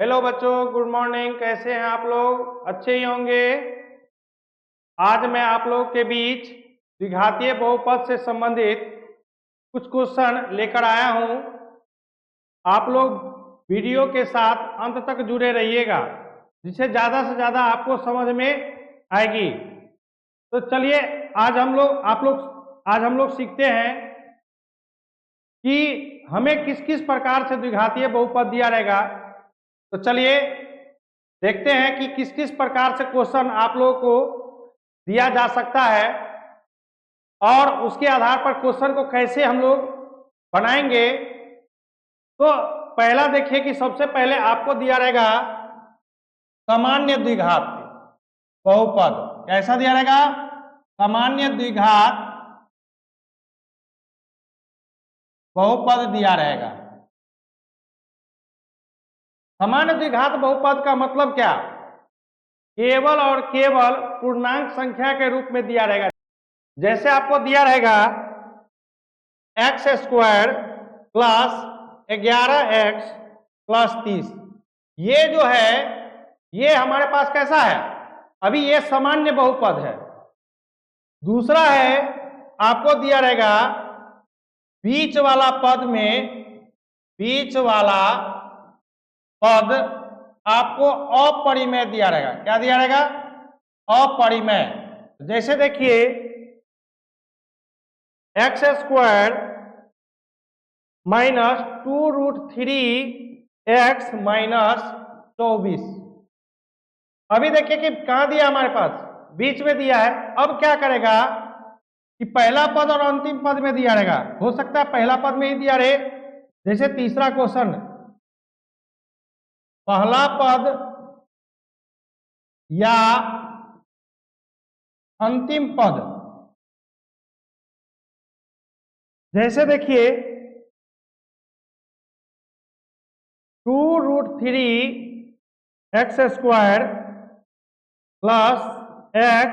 Hello बच्चों, good morning. कैसे हैं आप लोग? अच्छे ही होंगे। आज मैं आप लोग के बीच द्विघातीय बहुपद से संबंधित कुछ क्वेश्चन लेकर आया हूं। आप लोग वीडियो के साथ अंत तक जुड़े रहिएगा, जिससे ज़्यादा से ज़्यादा आपको समझ में आएगी। तो चलिए आज हम लोग सीखते हैं कि हमें किस किस प्रकार से द्विघातीय बहुपद दिया रहेगा। तो चलिए देखते हैं कि किस किस प्रकार से क्वेश्चन आप लोगों को दिया जा सकता है और उसके आधार पर क्वेश्चन को कैसे हम लोग बनाएंगे। तो पहला देखिए कि सबसे पहले आपको दिया रहेगा सामान्य द्विघात बहुपद। कैसा दिया रहेगा? सामान्य द्विघात बहुपद दिया रहेगा। सामान्य द्विघात बहुपद का मतलब क्या? केवल और केवल पूर्णांक संख्या के रूप में दिया रहेगा। जैसे आपको दिया रहेगा x square plus 11x plus 30। ये जो है ये हमारे पास कैसा है? अभी ये सामान्य बहुपद है। दूसरा है, आपको दिया रहेगा बीच वाला पद आपको अपरिमेय दिया रहेगा। क्या दिया रहेगा? अपरिमेय। जैसे देखिए x square minus 2√3x minus 24। अभी देखिए कि कहां दिया हमारे पास? बीच में दिया है। अब क्या करेगा कि पहला पद और अंतिम पद में दिया रहेगा। हो सकता है पहला पद में ही दिया रहे। जैसे तीसरा क्वेश्चन, पहला पद या अंतिम पद। जैसे देखिए 2√3x square plus x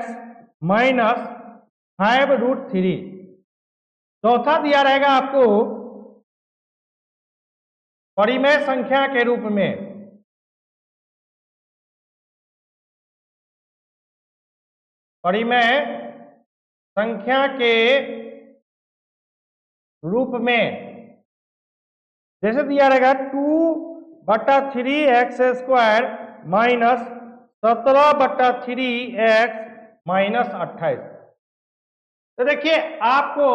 minus 5√3। चौथा दिया रहेगा आपको परिमेय संख्या के रूप में। परिमेय संख्या के रूप में जैसे दिया रहेगा 2/3x square minus 17/3x minus 28। तो देखिए आपको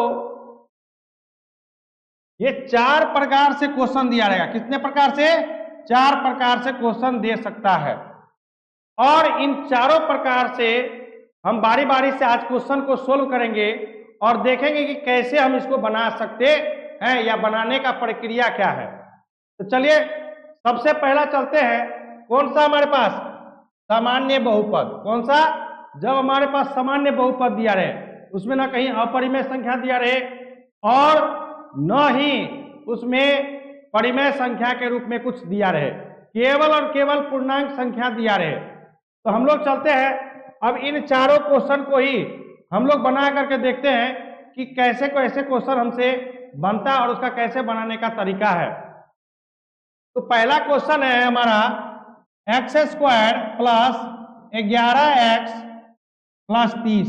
ये 4 प्रकार से क्वेश्चन दिया रहेगा। कितने प्रकार से? 4 प्रकार से क्वेश्चन दे सकता है। और इन चारों प्रकार से हम बारी बारी से आज क्वेश्चन को सोल्व करेंगे और देखेंगे कि कैसे हम इसको बना सकते हैं या बनाने का प्रक्रिया क्या है। तो चलिए सबसे पहला चलते हैं। कौन सा हमारे पास? सामान्य बहुपद। कौन सा? जब हमारे पास सामान्य बहुपद दिया रहे, उसमें ना कहीं अपरिमेय संख्या दिया रहे और न ही उसमें परिमेय संख्या के रूप में कुछ दिया रहे, केवल और केवल पूर्णांक संख्या दिया रहे। तो हम लोग चलते हैं अब इन चारों क्वेश्चन को ही हम लोग बना करके देखते हैं कि कैसे कैसे क्वेश्चन हमसे बनता है और उसका कैसे बनाने का तरीका है। तो पहला क्वेश्चन है हमारा x square plus 11x plus 30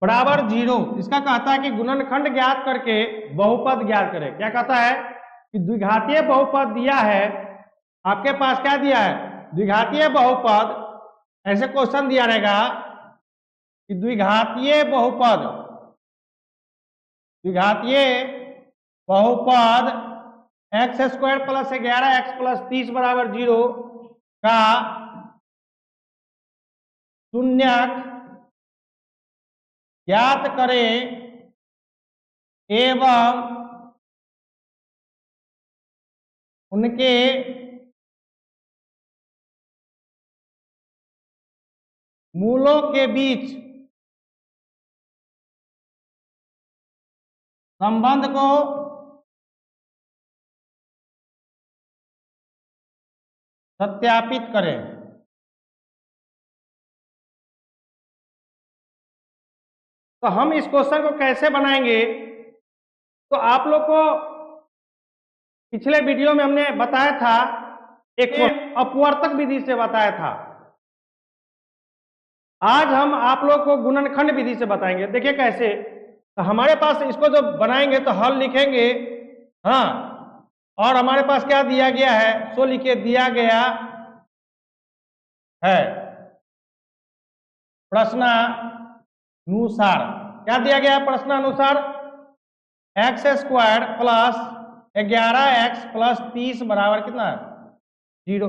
बराबर 0। इसका कहता है कि गुणनखंड ज्ञात करके बहुपद ज्ञात करें। क्या कहता है कि द्विघातीय बहुपद दिया है आपके पास। क्या दिया है? द्विघातीय बहुपद। ऐसे क्वेश्चन दिया रहेगा कि द्विघातीय बहुपद x square plus 11x plus 30 बराबर 0 का शून्यक ज्ञात करें एवं उनके मूलों के बीच संबंध को सत्यापित करें। तो हम इस क्वेश्चन को कैसे बनाएंगे? तो आप लोग को पिछले वीडियो में हमने बताया था एक अपवर्तक विधि से बताया था। आज हम आप लोग को गुणनखंड विधि से बताएंगे। देखिए कैसे, तो हमारे पास इसको जब बनाएंगे तो हल लिखेंगे, हाँ, और हमारे पास क्या दिया गया है, सो लिखे दिया गया है प्रश्नानुसार। क्या दिया गया है प्रश्नानुसार? X square plus 11x plus 30 बराबर कितना? 0।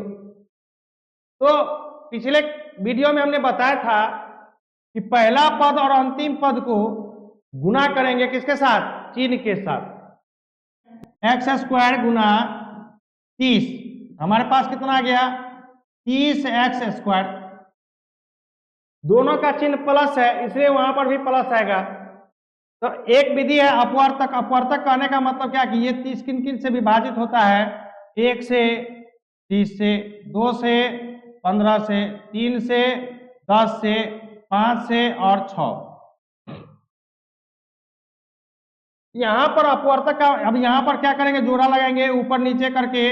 तो पिछले वीडियो में हमने बताया था कि पहला पद और अंतिम पद को गुना करेंगे किसके साथ? चिन्ह के साथ। एक्स स्क्वायर गुना 30, हमारे पास कितना आ गया? 30x square. दोनों का चिन्ह प्लस है इसलिए वहां पर भी प्लस आएगा। तो एक विधि है अपवर्तक। अपवर्तक कहने का मतलब क्या कि ये 30 किन किन से विभाजित होता है? 1 से, 30 से, 2 से, 15 से, 3 से, 10 से, 5 से और 6। यहां पर अपवर्तक का, अब यहां पर क्या करेंगे? जोड़ा लगाएंगे ऊपर नीचे करके।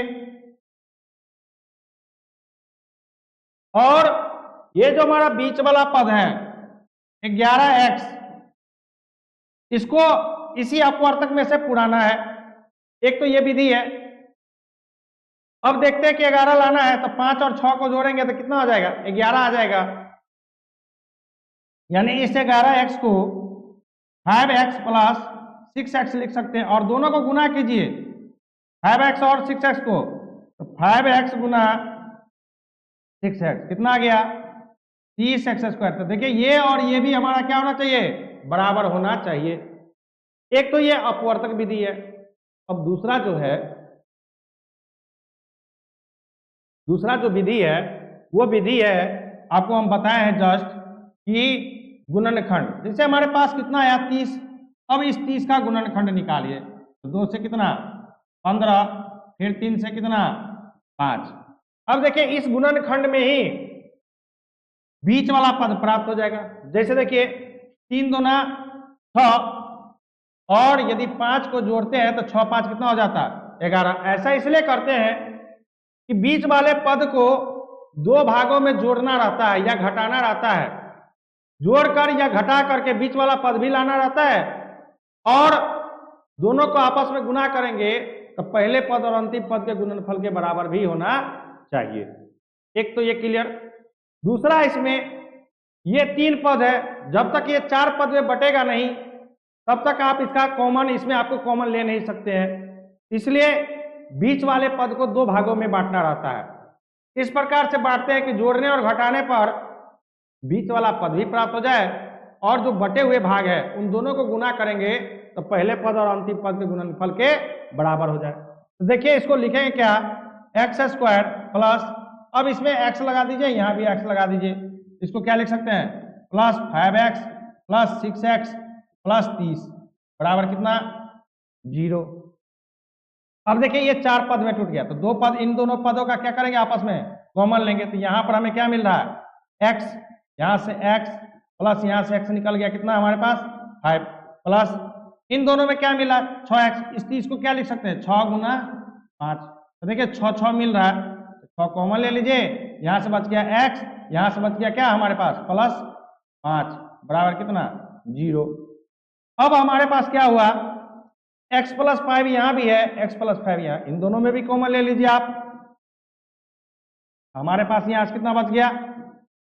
और ये जो हमारा बीच वाला पद है 11x, इसको इसी अपवर्तक में से पुराना है। एक तो ये विधि है। अब देखते हैं कि 11 लाना है तो 5 और 6 को जोड़ेंगे तो कितना आ जाएगा? 11 आ जाएगा। यानी इस 11x को 5x प्लस 6x लिख सकते हैं और दोनों को गुना कीजिए 5x और 6x को, तो 5x गुना 6x कितना आ गया? 30x square. तो देखिए ये और ये भी हमारा क्या होना चाहिए? बराबर होना चाहिए। एक तो ये अपवर्तक विधि है। अब दूसरा जो विधि है वो विधि है, आपको हम बताए हैं जस्ट, कि गुणनखंड। जैसे हमारे पास कितना आया? 30। अब इस 30 का गुणनखंड निकालिए। तो 2 से कितना? 15, फिर 3 से कितना? 5। अब देखिए इस गुणनखंड में ही बीच वाला पद प्राप्त हो जाएगा। जैसे देखिए 3 दूना 6, और यदि 5 को जोड़ते हैं तो 6 5 कितना हो जाता है? 11। ऐसा इसलिए करते हैं कि बीच वाले पद को 2 भागों में जोड़ना रहता है या घटाना रहता है। जोड़कर या घटा करके बीच वाला पद भी लाना रहता है, और दोनों को आपस में गुना करेंगे तो पहले पद और अंतिम पद के गुणनफल के बराबर भी होना चाहिए। एक तो ये क्लियर। दूसरा, इसमें ये 3 पद है, जब तक ये 4 पद में बटेगा नहीं तब तक आप इसका कॉमन, इसमें आपको कॉमन ले नहीं सकते हैं। इसलिए बीच वाले पद को 2 भागों में बांटना रहता है। इस प्रकार से बांटते हैं कि जोड़ने और घटाने पर बीच वाला पद भी प्राप्त हो जाए और जो बटे हुए भाग है उन दोनों को गुना करेंगे तो पहले पद और अंतिम पद के गुणनफल के बराबर हो जाए। तो देखिए इसको लिखेंगे क्या? एक्स स्क्वायर प्लस, अब इसमें x लगा दीजिए, यहां भी x लगा दीजिए। इसको क्या लिख सकते हैं? Plus 5x plus 6x plus 30 बराबर कितना? 0। अब देखिए ये 4 पद में टूट गया, तो 2 पद, इन दोनों पदों का क्या करेंगे? आपस में कॉमन लेंगे। तो यहां पर हमें क्या मिल रहा है? x, यहां से x प्लस यहां से x निकल गया, कितना हमारे पास? 5 प्लस इन दोनों में क्या मिला? 6x। इस 30 को क्या लिख सकते हैं? 6 गुना 5। तो देखिए 6 6 मिल रहा है, 6 कॉमन ले लीजिए। यहां से बच गया x, यहां से बच गया क्या हमारे पास? प्लस 5 बराबर कितना? 0। अब हमारे पास क्या हुआ? x प्लस 5 यहां भी है, x प्लस 5 यहां, इन दोनों में भी कॉमन ले लीजिए आप। हमारे पास यहां से कितना बच गया?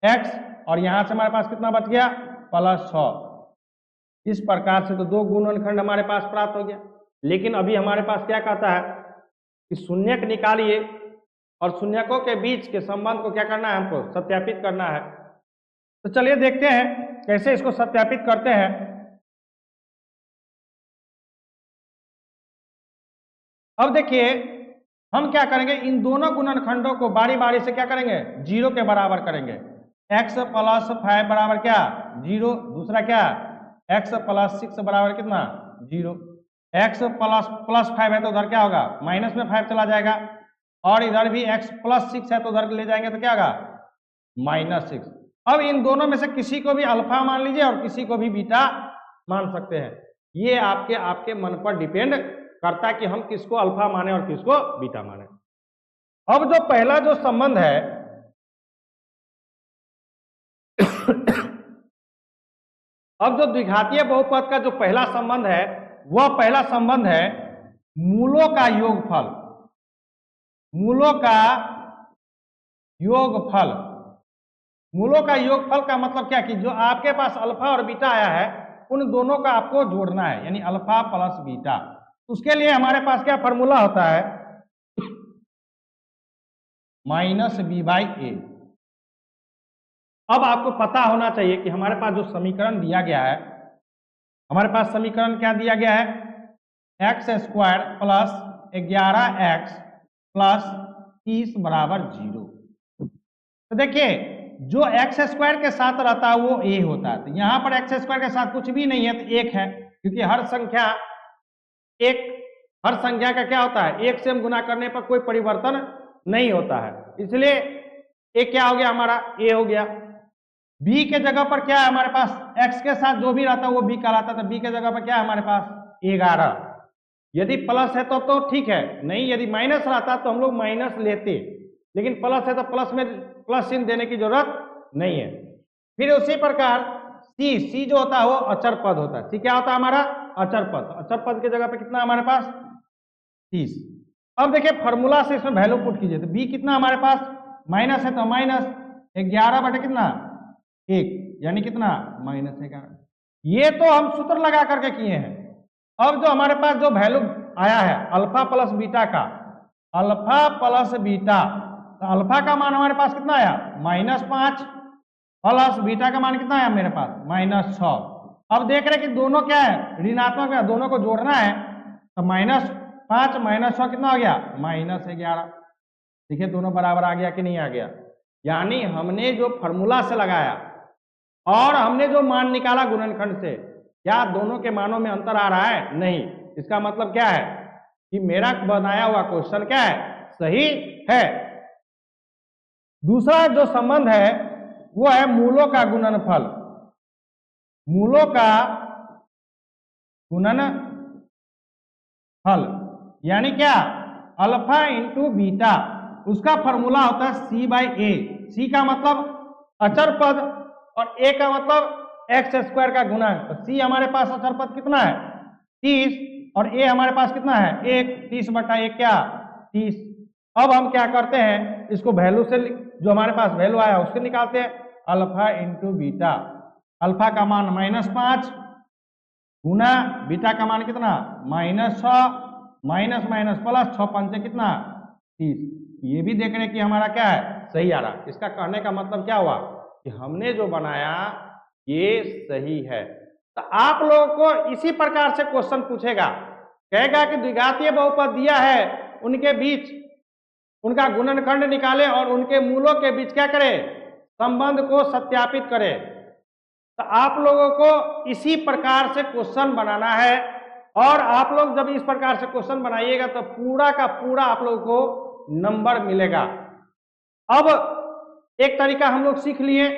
x, और यहां से हमारे पास कितना बच गया? प्लस 6। इस प्रकार से तो 2 गुणनखंड हमारे पास प्राप्त हो गया। लेकिन अभी हमारे पास क्या कहता है कि शून्यक निकालिए और शून्यकों के बीच के संबंध को क्या करना है? हमको सत्यापित करना है। तो चलिए देखते हैं कैसे इसको सत्यापित करते हैं। अब देखिए हम क्या करेंगे? इन दोनों गुणनखंडों को बारी बारी से क्या करेंगे? 0 के बराबर करेंगे। x प्लस 5 बराबर क्या? 0। दूसरा क्या? x प्लस 6 बराबर कितना? 0। x प्लस 5 है तो उधर क्या होगा? माइनस में 5 चला जाएगा, और इधर भी x प्लस 6 है तो उधर ले जाएंगे तो क्या होगा? -6। अब इन दोनों में से किसी को भी अल्फा मान लीजिए और किसी को भी बीटा मान सकते हैं। ये आपके मन पर डिपेंड करता है कि हम किसको अल्फा माने और किसको बीटा माने। अब जो पहला जो संबंध है अब जो द्विघातीय बहुपद का जो पहला संबंध है वह पहला संबंध है मूलों का योगफल। मूलों का योगफल। मूलों का योगफल का मतलब क्या कि जो आपके पास अल्फा और बीटा आया है उन दोनों का आपको जोड़ना है, यानी अल्फा प्लस बीटा। उसके लिए हमारे पास क्या फॉर्मूला होता है, माइनस बी बाई ए। अब आपको पता होना चाहिए कि हमारे पास जो समीकरण दिया गया है, हमारे पास समीकरण क्या दिया गया है, x square plus 11x plus 30 बराबर 0। तो देखिए जो एक्स स्क्वायर के साथ रहता है वो ए होता है, तो यहां पर एक्स स्क्वायर के साथ कुछ भी नहीं है तो एक है, क्योंकि हर संख्या का क्या होता है, एक से हम गुना करने पर कोई परिवर्तन नहीं होता है, इसलिए ए क्या हो गया हमारा, ए हो गया। बी के जगह पर क्या है हमारे पास, एक्स के साथ जो भी रहता है वो बी कहलाता है, तो बी के जगह पर क्या है हमारे पास 11। यदि प्लस है तो ठीक है, नहीं यदि माइनस रहता तो हम लोग माइनस लेते, लेकिन प्लस है तो प्लस में प्लस चिन्ह देने की जरूरत नहीं है। फिर उसी प्रकार सी जो होता है वो अचर पद होता है। सी क्या होता है हमारा, अचर पद। अचर पद के जगह पे कितना हमारे पास 30। अब देखिए फॉर्मूला से इसमें वैल्यू पुट कीजिए, तो बी कितना हमारे पास माइनस है तो माइनस 11 बटे कितना 1, यानी कितना -11। ये तो हम सूत्र लगा करके किए हैं। अब जो हमारे पास जो वैल्यू आया है अल्फा प्लस बीटा का, अल्फा प्लस बीटा, तो अल्फा का मान हमारे पास कितना आया -5 प्लस बीटा का मान कितना आया मेरे पास -6। अब देख रहे हैं कि दोनों क्या है ऋणात्मक है, दोनों को जोड़ना है, तो -5 -6 कितना हो गया -11। देखिए दोनों बराबर आ गया कि नहीं आ गया, यानी हमने जो फॉर्मूला से लगाया और हमने जो मान निकाला गुणनखंड से, क्या दोनों के मानों में अंतर आ रहा है, नहीं। इसका मतलब क्या है कि मेरा बनाया हुआ क्वेश्चन क्या है, सही है। दूसरा जो संबंध है वो है मूलों का गुणनफल। मूलों का गुणनफल यानी क्या, अल्फा इंटू बीटा, उसका फॉर्मूला होता है सी बाई ए। सी का मतलब अचर पद और ए का मतलब एक्स स्क्वायर का गुना है, तो सी हमारे पास अचर पद कितना है 30 और ए हमारे पास कितना है 1, 30 बटा 1 क्या 30। अब हम क्या करते हैं, इसको वैल्यू से जो हमारे पास वैल्यू आया उससे निकालते हैं, अल्फा इंटू बीटा। अल्फा का मान -5 गुना बीटा का मान कितना -6, माइनस माइनस प्लस 6 पंचे कितना 30। ये भी देख रहे हैं कि हमारा क्या है सही आ रहा। इसका कहने का मतलब क्या हुआ कि हमने जो बनाया ये सही है। तो आप लोगों को इसी प्रकार से क्वेश्चन पूछेगा, कहेगा कि द्विघातीय बहुपद दिया है, उनके बीच उनका गुणनखंड निकाले और उनके मूलों के बीच क्या करे, संबंध को सत्यापित करे। तो आप लोगों को इसी प्रकार से क्वेश्चन बनाना है, और आप लोग जब इस प्रकार से क्वेश्चन बनाइएगा तो पूरा का पूरा आप लोगों को नंबर मिलेगा। अब एक तरीका हम लोग सीख लिए